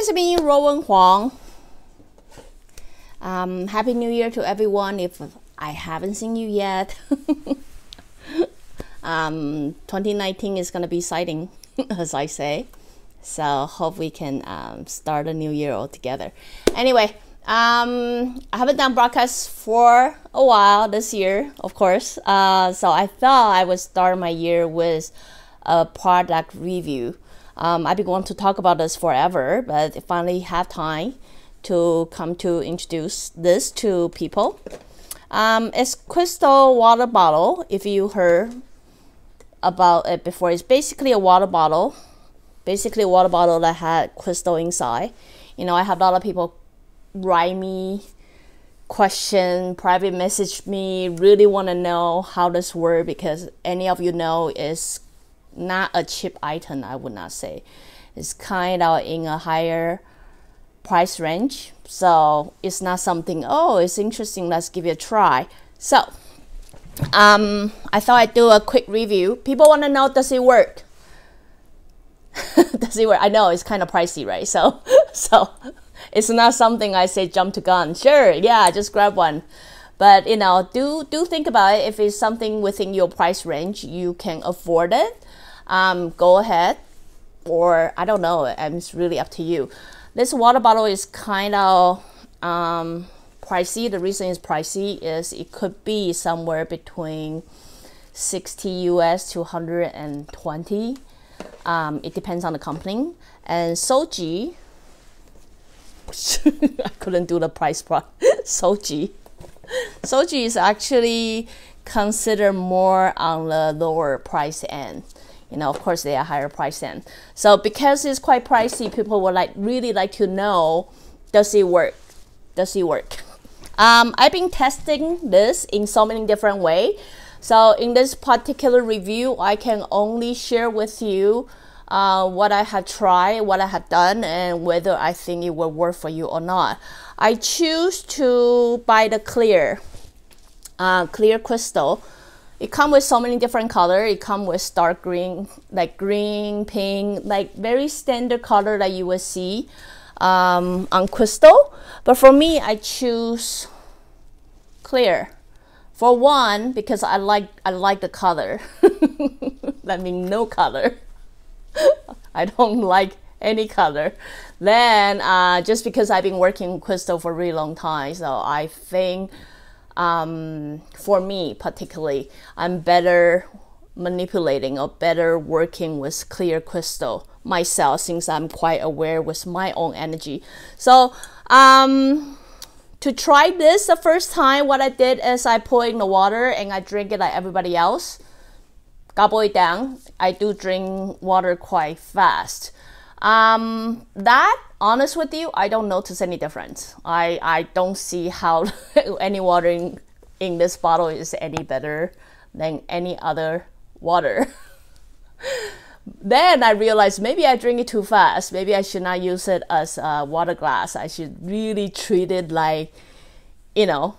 is me, Ruowen Huang. Happy New Year to everyone if I haven't seen you yet. 2019 is going to be exciting, as I say. So hope we can start a new year all together. Anyway, I haven't done broadcasts for a while this year, of course. So I thought I would start my year with a product review. I've been wanting to talk about this forever, but I finally have time to come to introduce this to people. It's crystal water bottle. If you heard about it before, it's basically a water bottle. Basically a water bottle that had crystal inside. You know, I have a lot of people write me, question, private message me, really want to know how this works, because any of you know is not a cheap item, I would not say. It's kind of in a higher price range, so it's not something, oh, it's interesting, let's give it a try. So I thought I'd do a quick review. People want to know, does it work? Does it work? I know it's kind of pricey, right? So it's not something I say jump to gun. Sure, yeah, just grab one. But you know, do think about it. If it's something within your price range, you can afford it, go ahead. Or I don't know, it's really up to you. This water bottle is kind of pricey. The reason it's pricey is it could be somewhere between 60 US to 120. It depends on the company. And Soji, I couldn't do the price part. Soji is actually considered more on the lower price end. You know, of course, they are higher price end. So because it's quite pricey, people would really like to know, does it work? Does it work? I've been testing this in so many different ways. So in this particular review, I can only share with you what I have tried, what I have done, and whether I think it will work for you or not. I choose to buy the clear crystal. It comes with so many different colors. It comes with dark green, like green, pink, like very standard color that you will see on crystal. But for me, I choose clear. For one, because I like the color. That means no color. I don't like any color. Then just because I've been working with crystal for a really long time, so I think for me particularly, I'm better manipulating or better working with clear crystal myself, since I'm quite aware with my own energy. So to try this the first time, what I did is I pour in the water and I drink it like everybody else. Gobble it down. I do drink water quite fast. That, honest with you, I don't notice any difference. I don't see how any water in this bottle is any better than any other water. Then I realized maybe I drink it too fast. Maybe I should not use it as a water glass. I should really treat it like, you know,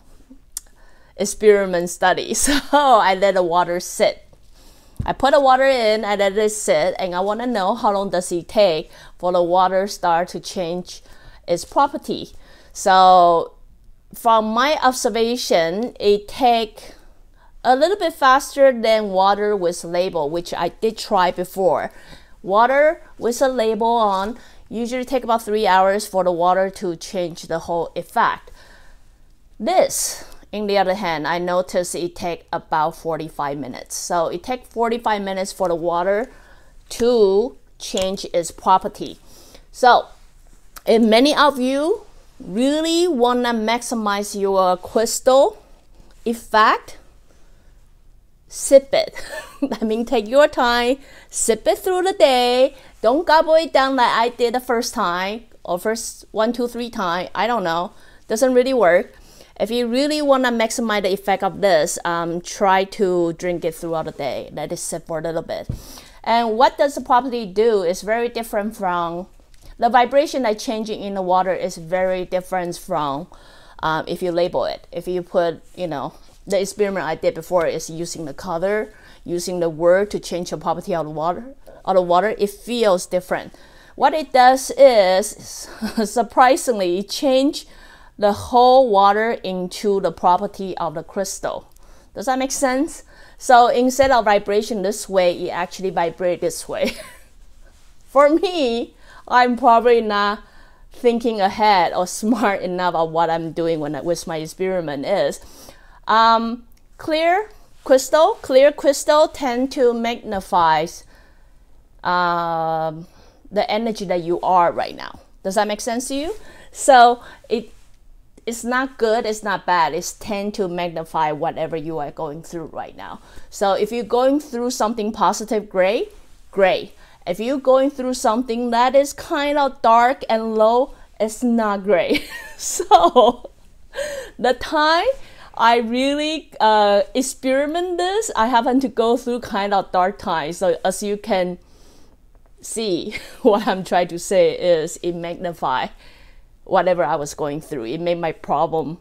experiment study. So I let the water sit. I put the water in, I let it sit, and I want to know how long does it take for the water start to change its property. So from my observation, it takes a little bit faster than water with label, which I did try before. Water with a label on usually take about 3 hours for the water to change the whole effect. This, on the other hand, I noticed it takes about 45 minutes. So it takes 45 minutes for the water to change its property. So if many of you really want to maximize your crystal effect, sip it. I mean, take your time, sip it through the day. Don't gobble it down like I did the first time, or first 1, 2, 3 times. I don't know. Doesn't really work. If you really want to maximize the effect of this, try to drink it throughout the day. Let it sit for a little bit. And what does the property do is very different from the vibration that changing in the water is very different from if you label it. If you put, you know, the experiment I did before is using the color, using the word to change the property of the water. It feels different. what it does is, surprisingly, it change the whole water into the property of the crystal. Does that make sense? So instead of vibration this way, it actually vibrates this way. For me, I'm probably not thinking ahead or smart enough of what I'm doing with my experiment is. Clear crystal tend to magnify the energy that you are right now. Does that make sense to you? So it's not good, it's not bad. It's tend to magnify whatever you are going through right now. So if you're going through something positive, great. If you're going through something that is kind of dark and low, it's not great. So the time I really experiment this, I happen to go through kind of dark times. So as you can see, what I'm trying to say is it magnifies whatever I was going through. It made my problem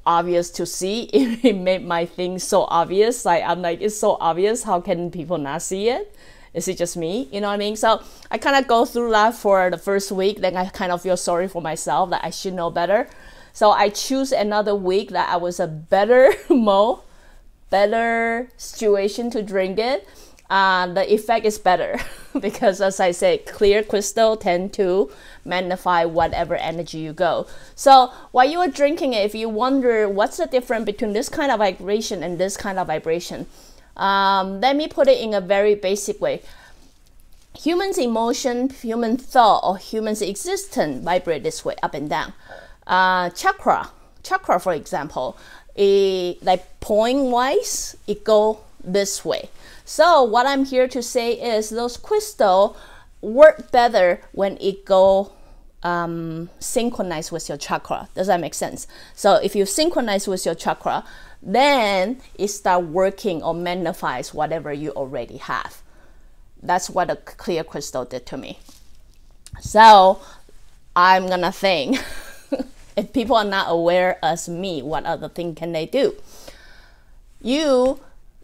obvious to see. It made my thing so obvious. Like I'm like, it's so obvious. How can people not see it? Is it just me? You know what I mean? So I kind of go through that for the first week. Then I kind of feel sorry for myself that I should know better. So I choose another week that I was a better situation to drink it. The effect is better because, as I said, clear crystal tend to magnify whatever energy you go. So while you are drinking it, if you wonder what's the difference between this kind of vibration and this kind of vibration, let me put it in a very basic way. Humans' emotion, human thought, or human's existence vibrate this way, up and down. Chakra, for example, like point wise, it go this way. So what I'm here to say is those crystals work better when it go synchronized with your chakra. Does that make sense? So if you synchronize with your chakra, then it start working or magnifies whatever you already have. That's what a clear crystal did to me. So I'm gonna think, if people are not aware as me, what other thing can they do?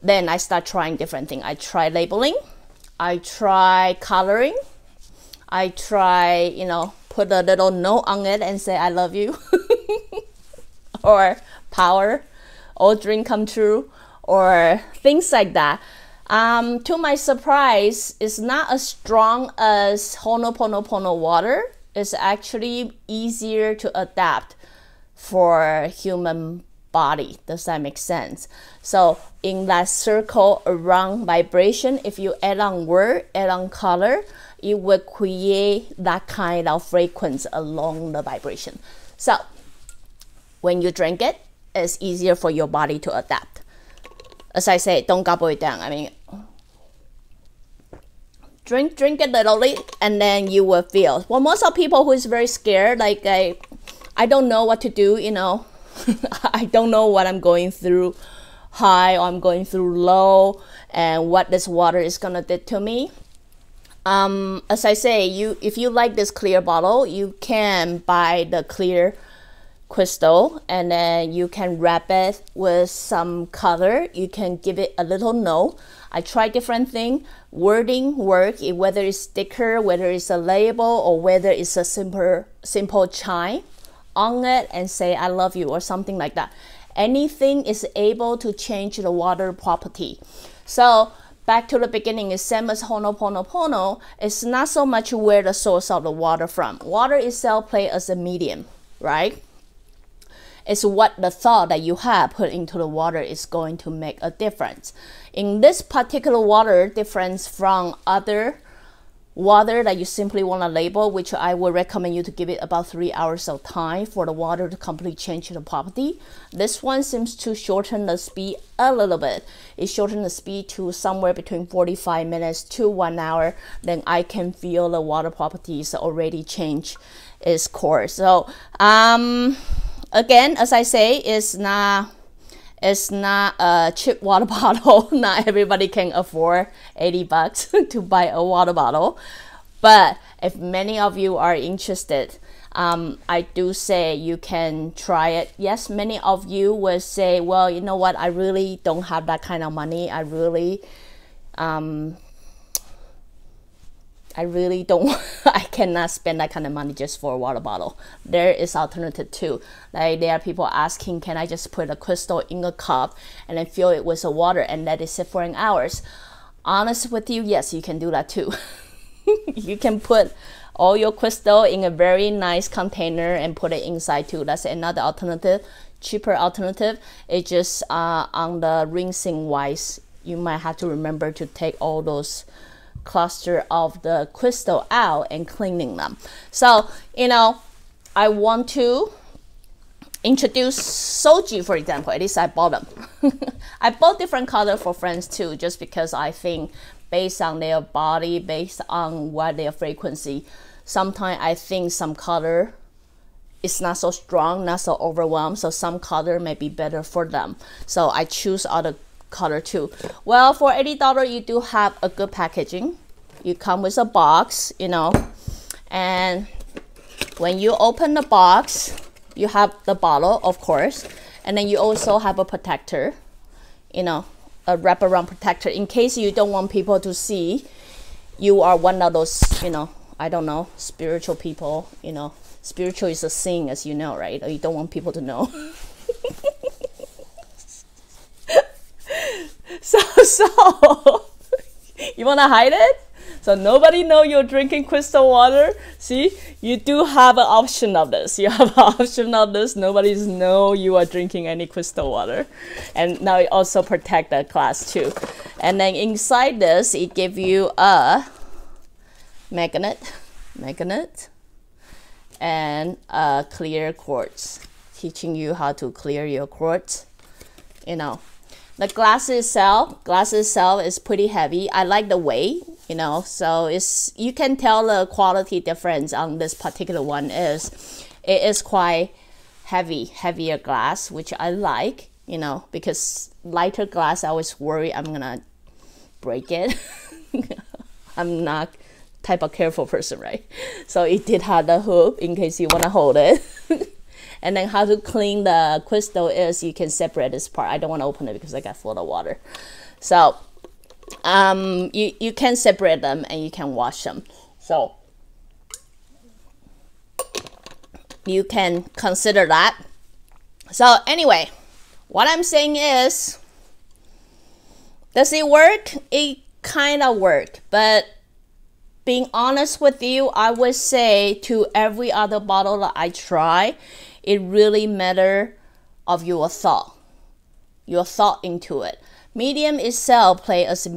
Then I start trying different things. I try labeling, I try coloring, I try, put a little note on it and say, I love you, or power, or dream come true, or things like that. To my surprise, it's not as strong as Ho'oponopono water. It's actually easier to adapt for human body. Does that make sense? So in that circle around vibration, if you add on word, add on color, it will create that kind of frequency along the vibration. So when you drink it, it's easier for your body to adapt. As I say, don't gobble it down. I mean, drink it literally, and then you will feel. Well, most of people who is very scared, like I don't know what to do, I don't know what I'm going through high or I'm going through low, and what this water is gonna do to me. As I say, if you like this clear bottle, you can buy the clear crystal, and then you can wrap it with some color. You can give it a little note. I try different things. Wording work, whether it's sticker, whether it's a label, or whether it's a simple chime on it and say I love you or something like that. Anything is able to change the water property. So back to the beginning, it's same as Ho'oponopono. It's not so much where the source of the water from. Water itself play as a medium, right? It's what the thought that you have put into the water is going to make a difference. In this particular water, difference from other water that you simply want to label, which I would recommend you to give it about 3 hours of time for the water to completely change the property. This one seems to shorten the speed a little bit. It shortened the speed to somewhere between 45 minutes to 1 hour. Then I can feel the water properties already change its course. So again, as I say, it's not a cheap water bottle. Not everybody can afford 80 bucks to buy a water bottle. But if many of you are interested, I do say you can try it. Yes, many of you will say, well, you know what, I really don't have that kind of money. I really I really don't, I cannot spend that kind of money just for a water bottle. There is alternative too. Like there are people asking, can I just put a crystal in a cup and then fill it with the water and let it sit for an hour? Honest with you, yes, you can do that too. You can put all your crystal in a very nice container and put it inside too. That's another alternative, cheaper alternative. It's just on the rinsing wise, you might have to remember to take all those cluster of the crystal out and cleaning them. So, you know, I want to introduce Soji, for example. At least I bought them. I bought different color for friends too, just because I think based on their body, based on what their frequency, sometimes I think some color is not so strong, not so overwhelmed, so some color may be better for them. So I choose other color too. Well, for $80 you do have a good packaging. You come with a box, you know, and when you open the box, you have the bottle, of course, and then you also have a protector, you know, a wraparound protector in case you don't want people to see you are one of those, you know, I don't know, spiritual people, you know. Spiritual is a thing, as you know, right? Or you don't want people to know. So you want to hide it so nobody know you're drinking crystal water? See, you do have an option of this. You have an option of this. Nobody's know you are drinking any crystal water. And now it also protect that glass too. And then inside this, it give you a magnet and a clear quartz, teaching you how to clear your quartz, you know. The glass itself is pretty heavy. I like the weight, you know, so it's, you can tell the quality difference on this particular one is, it is quite heavier glass, which I like, you know, because lighter glass, I always worry I'm gonna break it. I'm not type of careful person, right? So it did have the hook in case you wanna hold it. And then how to clean the crystal is you can separate this part. I don't want to open it because I got full of water. So you can separate them and you can wash them. So you can consider that. So anyway, what I'm saying is, does it work? It kind of worked, but being honest with you, I would say to every other bottle that I try, it really matter of your thought into it. Medium itself play as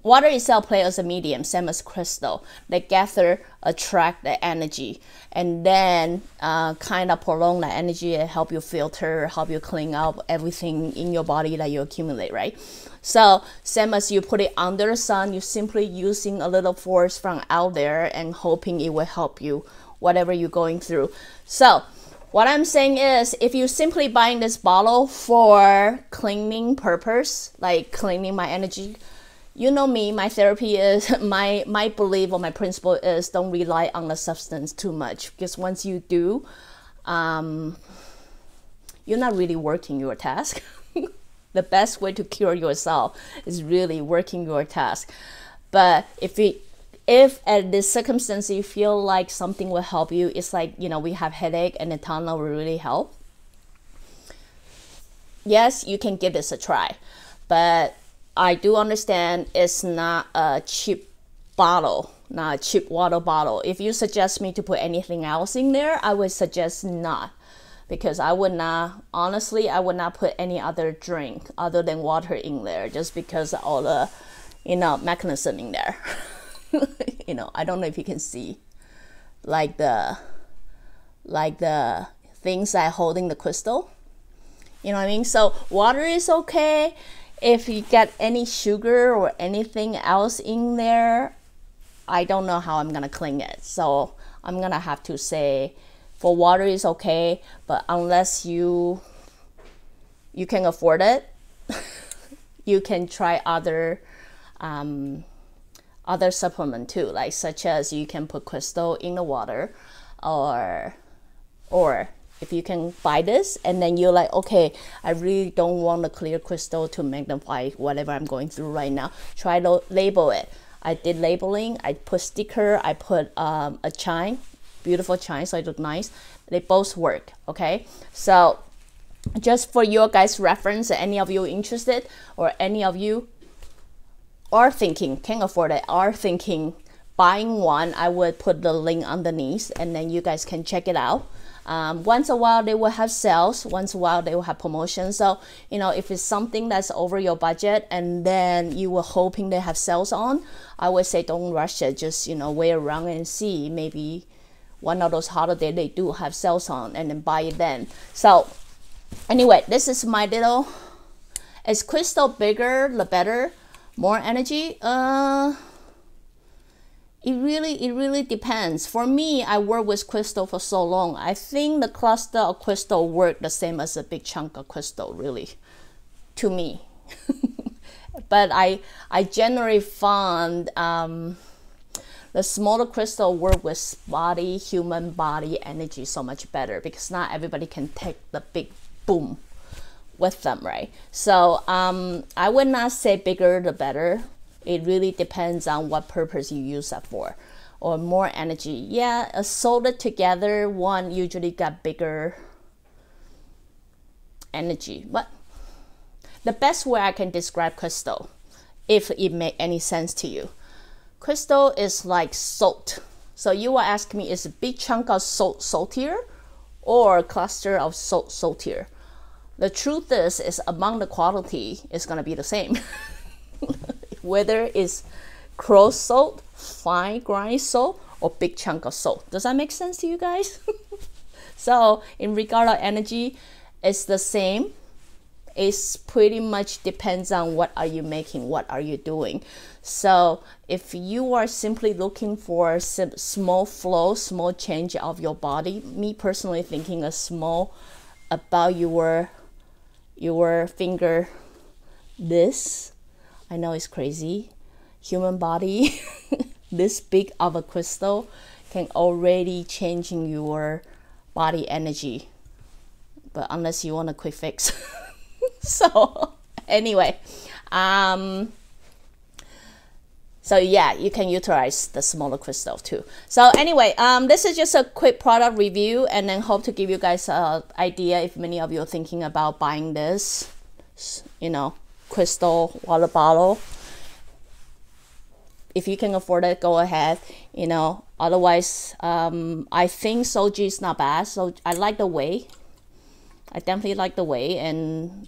water itself play as a medium, same as crystal. They gather, attract the energy, and then kind of prolong the energy and help you filter, help you clean up everything in your body that you accumulate, right? So same as you put it under the sun, you're simply using a little force from out there and hoping it will help you, whatever you're going through. So what I'm saying is, if you're simply buying this bottle for cleaning purpose, like cleaning my energy, you know me, my therapy is, my belief or my principle is don't rely on the substance too much. Because once you do, you're not really working your task. The best way to cure yourself is really working your task. But if at this circumstance you feel like something will help you, it's like, you know, we have headache and the Tylenol will really help. Yes, you can give this a try, but I do understand it's not a cheap bottle, not a cheap water bottle. If you suggest me to put anything else in there, I would suggest not, because I would not, honestly, I would not put any other drink other than water in there, just because of all the, you know, mechanism in there. You know, I don't know if you can see like the things that are holding the crystal, you know what I mean? So water is okay. If you get any sugar or anything else in there, I don't know how I'm gonna clean it. So I'm gonna have to say for water is okay, but unless you can afford it, you can try other supplement too, like such as you can put crystal in the water, or if you can buy this and then you're like, okay, I really don't want a clear crystal to magnify whatever I'm going through right now, try to label it. I did labeling, I put sticker, I put a chime, beautiful chime, so it look nice. They both work, okay? So just for your guys' reference, any of you interested, or any of you are thinking, can afford it, are thinking buying one, I would put the link underneath, and then you guys can check it out. Once a while they will have sales, once a while they will have promotions. So you know, if it's something that's over your budget and then you were hoping they have sales on, I would say don't rush it. Just, you know, wait around and see, maybe one of those holiday they do have sales on, and then buy it then. So anyway, this is my little, is crystal bigger the better, more energy? It really depends. For me, I work with crystal for so long. I think the cluster of crystal work the same as a big chunk of crystal, really, to me. But I generally found the smaller crystal work with body, human body energy so much better, because not everybody can take the big boom with them, right? So I would not say bigger the better. It really depends on what purpose you use that for, or more energy. Yeah, soldered together one usually got bigger energy. But the best way I can describe crystal, if it make any sense to you, crystal is like salt. So you will ask me, is a big chunk of salt saltier, or a cluster of salt saltier? The truth is among the quality is gonna be the same. Whether it's coarse salt, fine grind salt, or big chunk of salt. Does that make sense to you guys? So in regard of energy, it's the same. It's pretty much depends on what are you making, what are you doing. So if you are simply looking for small flow, small change of your body, me personally thinking a small about your finger, this, I know it's crazy, human body, this big of a crystal can already changing your body energy, but unless you want a quick fix. So anyway, so yeah, you can utilize the smaller crystal too. So anyway, this is just a quick product review, and then hope to give you guys an idea if many of you are thinking about buying this, you know, crystal water bottle. If you can afford it, go ahead, you know. Otherwise, I think Soji is not bad. So I like the way, I definitely like the way, and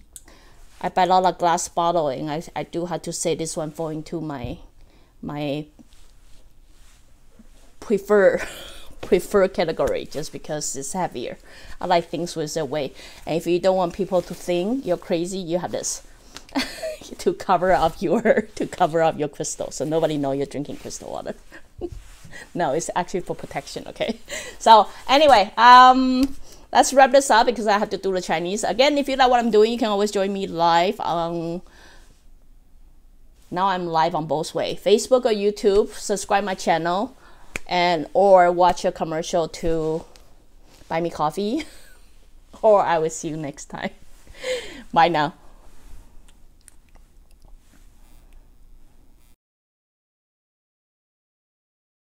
I buy a lot of glass bottle, and I do have to say this one fall into my prefer category, just because it's heavier. I like things with a weight, and if you don't want people to think you're crazy, you have this to cover up your crystal, so nobody know you're drinking crystal water. No, it's actually for protection. Okay, so anyway, let's wrap this up because I have to do the Chinese again. If you like what I'm doing, you can always join me live on, now I'm live on both ways, Facebook or YouTube. Subscribe my channel, and or watch a commercial to buy me coffee. Or I will see you next time. Bye now.